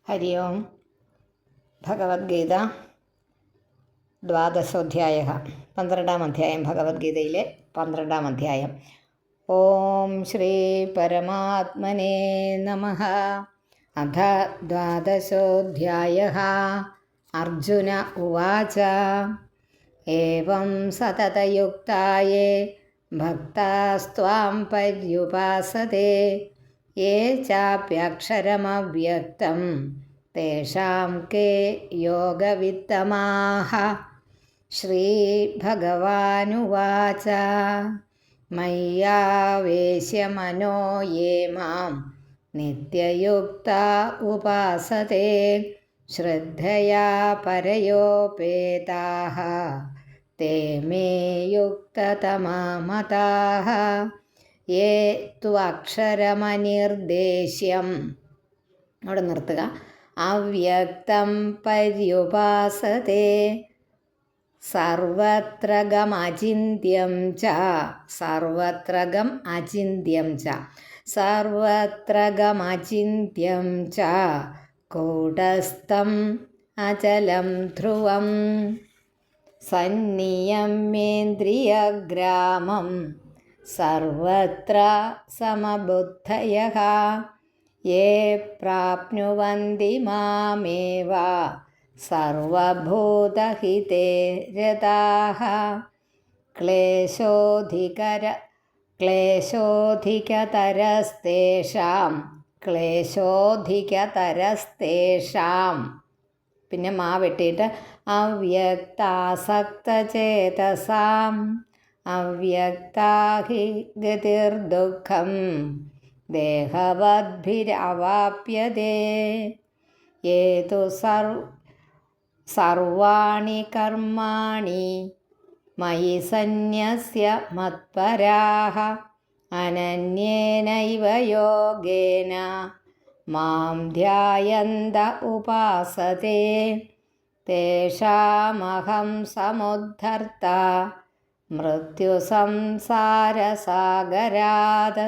ഹരി ഓം. ഭഗവത്ഗീത ദ്വാദശോധ്യായ 12-ാം അധ്യായം. ഭഗവത്ഗീതയിലെ 12-ാം അധ്യായം. ഓം ശ്രീ പരമാത്മനേ നമഃ. അഥ ദ്വാദശോധ്യായ. അർജുന ഉവാച. ഏവം സതതയുക്തായേ ഭക്താസ്ത്വാം പര്യുപാസതേ യേ ചാപ്യക്ഷരമവ്യക്തം തേഷാം കേ യോഗവിത്തമാഃ. ശ്രീഭഗവാനുവാച. മയ്യാവേശ്യമനോ യേ മാം നിത്യയുക്താ ഉപാസതേ ശ്രദ്ധയാ പരയോപേതാഃ തേ മേ യുക്തതമാ മതാഃ. യേ ത്വക്ഷരമനിർദ്ദേശ്യം, അവിടെ നിർത്തുക, അവ്യക്തം പര്യുപാസതേ സർവത്രഗം അചിന്യം ച കൂടസ്ഥം അചലം ധ്രുവം സന്നിയമ്യേന്ദ്രിയഗ്രാമം സർവത്ര സമബുദ്ധയഃ യേ പ്രാപ്നുവന്തി മാമേവ സർവഭൂതഹിതേ രതാഃ. ക്ലേശോധികതരസ്തേഷാം പിന്നെ മാ വെട്ടിയിട്ട് അവ്യക്താസക്തചേതസാം അവ്യക്താഹി ഗതിർദുഃഖം ദേഹവദ്ഭിരവാപ്യതേ. യേതു സർവാണി കർമാണി മയി സന്യസ്യ മത്പരാഃ അനന്യേനൈവ യോഗേന മാം ധ്യായന്ത ഉപാസതേ തേഷാമഹം സമുദ്ധർത്ത മൃത്യുസംസാരസാഗരാത്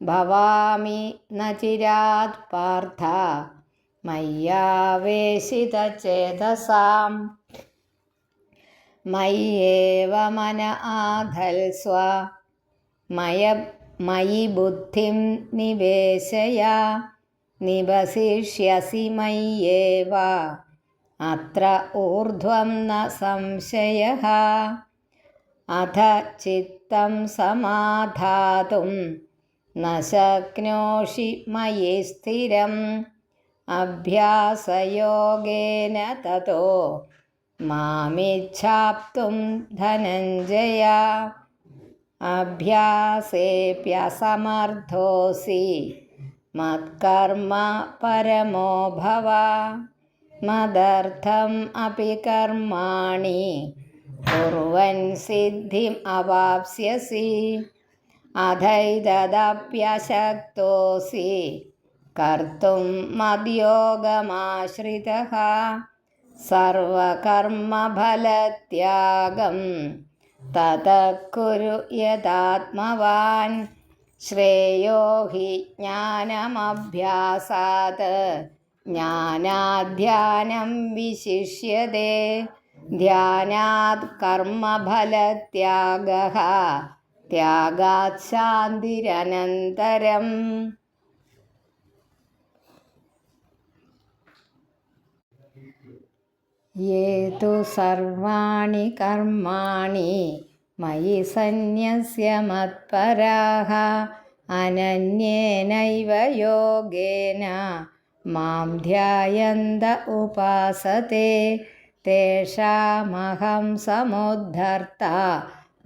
ഭവാമി ന ചിരാത് പാർത്ഥ മയ്യാവേശിതചേതസാം. മയ്യേവ മന ആധൽസ്വ മയി ബുദ്ധിം നിവേശയ നിവസിഷ്യസി മയ്യേവ അത്ര ഊർധ്വം ന സംശയഃ. അഥ ചിത്തം സമാധാതും ന ശക്നോഷി മയി സ്ഥിരം അഭ്യാസയോഗേന തതോ മാമിച്ഛാപ്തും ധനഞ്ജയ. അഭ്യാസേപ്യസമർത്ഥോസി മത്കർമ്മ പരമോ ഭവ മദർത്ഥം അപി കർമാണി കുർവൻ സിദ്ധിം അവാപ്സ്യസി. അഥൈതദപ്യശക്തോസി കർത്തും മദ്യോഗമാശ്രിതഃ സർവകർമ്മഫലത്യാഗം തതഃ കുരു യഥാത്മവാൻ. ശ്രേയോ ഹി ജ്ഞാനമഭ്യാസാത് ജ്ഞാനാധ്യാനം വിശിഷ്യതേ ധ്യാനാത് കർമ്മഫലത്യാഗഃ ത്യാഗാത് ശാന്തിരനന്തരം. യേ തു സർവാണി കർമാണി മയി സന്യസ്യ മത്പരാഃ അനന്യേനൈവ യോഗേന മാം ധ്യായന്ത ഉപാസതേ തേഷാമഹം സമുദ്ധർത്ത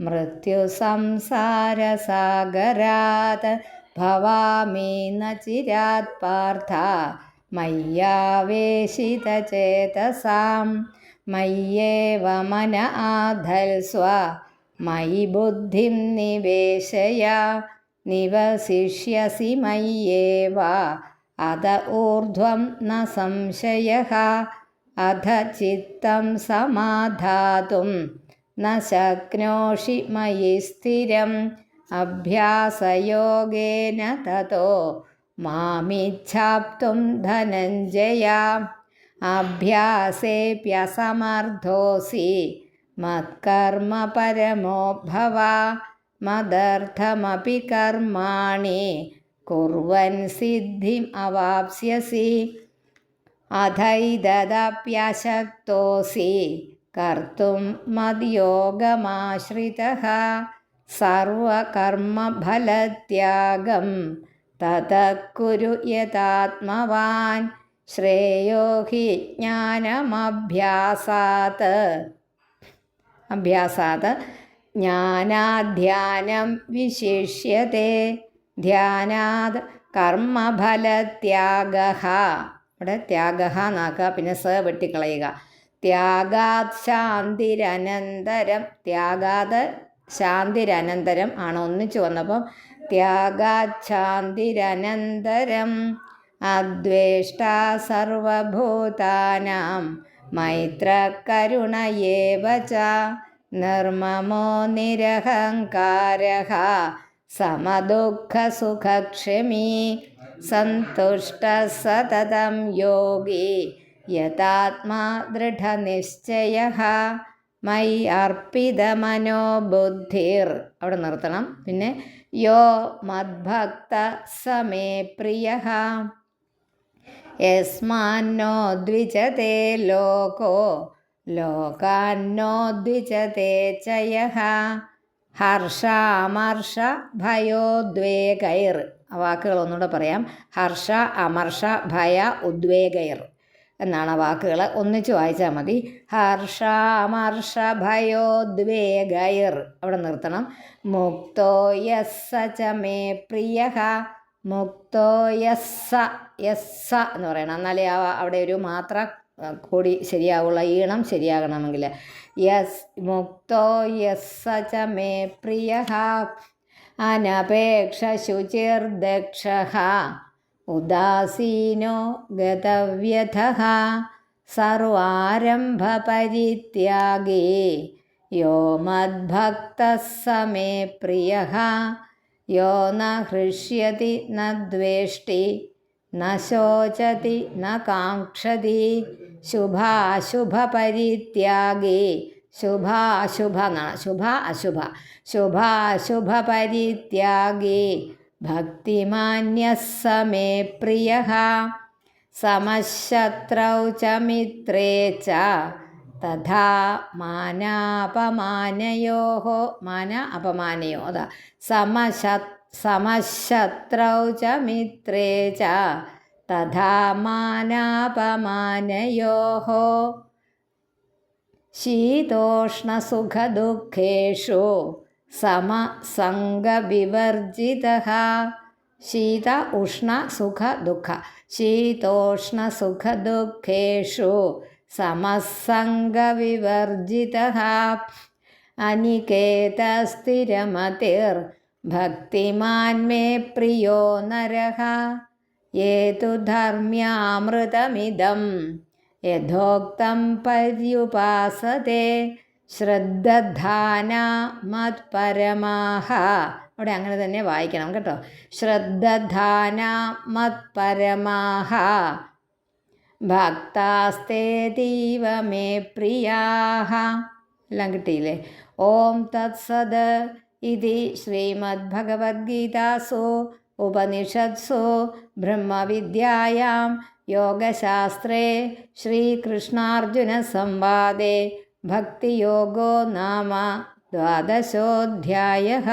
മൃത്യുസംസാരസാഗരാത് ഭവാമി ന ചിരാത് പാർത്ഥ മയ്യാവേശിതചേതസാം. മയ്യേവ മന ആധൽസ്വ മയി ബുദ്ധിം നിവേശയ നിവസിഷ്യസി മയ്യേവ അത ഊർധ്വം ന സംശയഃ. അധ ചിത്തം സമാധാതും ന ശക്നോഷി മയി സ്ഥിരം അഭ്യാസയോഗേന തതോ മാമിച്ഛാപ്തും ധനഞ്ജയ അഭ്യാസേപ്യസമർത്ഥോസി മത്കർമ്മ പരമോ ഭവ മദർത്ഥമപി കർമാണി കുർവൻ സിദ്ധിം അവാപ്സ്യസി അഥൈതദപ്യശക്തോസി കർത്തും മദ്യോഗമാശ്രിതഃ സർവകർമ്മഫലത്യാഗം തതഃ കുരു യഥാത്മവാൻ ശ്രേയോ ഹി ജ്ഞാനമഭ്യാസാത് ജ്ഞാനാധ്യാനം വിശിഷ്യത്തെ ധ്യാനാത് കർമ്മഫലത്യാഗഃ. ഇവിടെ ത്യാഗഃ എന്നാക്കുക, പിന്നെ സ വെട്ടിക്കളയുക. ത്യാഗാത് ശാന്തിരനന്തരം, ത്യാഗാത് ശാന്തിരനന്തരം ആണ് ഒന്നിച്ചു വന്നപ്പം ത്യാഗാത് ശാന്തിരനന്തരം അദ്വേഷ്ടാ സർവഭൂതാനാം മൈത്രകരുണയേവ ച നിർമ്മമോ നിരഹങ്കാരഃ സമദുഃഖസുഖക്ഷമീ സന്തുഷ്ടഃ സതതം യോഗി യഥാത്മാ ദൃഢനിശ്ചയഃ മയി അർപ്പിതമനോ ബുദ്ധിർ. അവിടെ നിർത്തണം. പിന്നെ യോ മദ്ഭക്ത സമേ പ്രിയഃ യസ്മാന്നോ ദ്വിജതേ ലോകോ ലോകാന്നോ ദ്വിജതേ ച യഃ ഹർഷാമർഷ ഭയോദ്വേഗൈർ. ആ വാക്കുകൾ ഒന്നുകൂടെ പറയാം. ഹർഷ അമർഷ ഭയ ഉദ്വേഗൈർ എന്നാണ് ആ വാക്കുകൾ. ഒന്നിച്ച് വായിച്ചാൽ മതി. ഹർഷാമർഷ ഭയോദ്വേഗൈർ. അവിടെ നിർത്തണം. മുക്തോ യസ്സ ച മേ പ്രിയഃ. മുക്തോ യസ്സ, യസ്സ എന്ന് പറയണം, എന്നാലേ അവിടെ ഒരു മാത്ര കൂടി ശരിയാവുള്ള, ഈണം ശരിയാകണമെങ്കിൽ. യസ് മുക്തോ യസ്സ ച മേ പ്രിയഃ അനപേക്ഷ ശുചിർദക്ഷഃ ഉദാസീനോ ഗതവ്യഥഃ സർവാരംഭ പരിത്യാഗി യോ മദ്ഭക്തഃ സമേ പ്രിയഃ യോ ന ഹൃഷ്യതി ന ദ്വേഷ്ടി ന ശോചതി ന കാംക്ഷതി ശുഭാശുഭ പരിത്യാഗി. ശുഭാശുഭ എന്നാണ്, ശുഭ അശുഭ. ശുഭാശുഭ പരിത്യാഗി ഭക്തിമാന്യഃ സമേ പ്രിയഃ സമശത്രൗ ച മിത്രേ ച തഥാ മാനാപമാനയോഃ. മാന അപമാനയോ, അതാ സമശത്രൗ ച മിത്രേ ച തഥാ മാനാപമാനയോഃ ശീതോഷ്ണസുഖദുഃഖേഷു സമസംഗവിവർജിതഃ. ശീത ഉഷ്ണ സുഖ ദുഃഖ. ശീതോഷ്ണസുഖദുഃഖേഷു സമസംഗവിവർജിതഃ അനികേതസ്ഥിരമതിർ ഭക്തിമാൻ മേ പ്രിയോ നരഃ യേതു ധർമ്മ്യാമൃതമിദം യഥോക്തം പര്യുപാസതേ ശ്രദ്ധാനാ മത്പരമാഃ. അവിടെ അങ്ങനെ തന്നെ വായിക്കണം കേട്ടോ. ശ്രദ്ധാനാ മത്പരമാഃ ഭക്താസ്തേതീവ മേ പ്രിയാഃ. എല്ലാം കിട്ടിയില്ലേ? ഓം തത്സത് ഇതി ശ്രീമദ്ഭഗവദ്ഗീതാസു ഉപനിഷത്സു ബ്രഹ്മവിദ്യായാം യോഗശാസ്ത്രേ ശ്രീകൃഷ്ണാർജുന സംവാദേ ഭക്തിയോഗോ നാമ 12ാധ്യായഃ.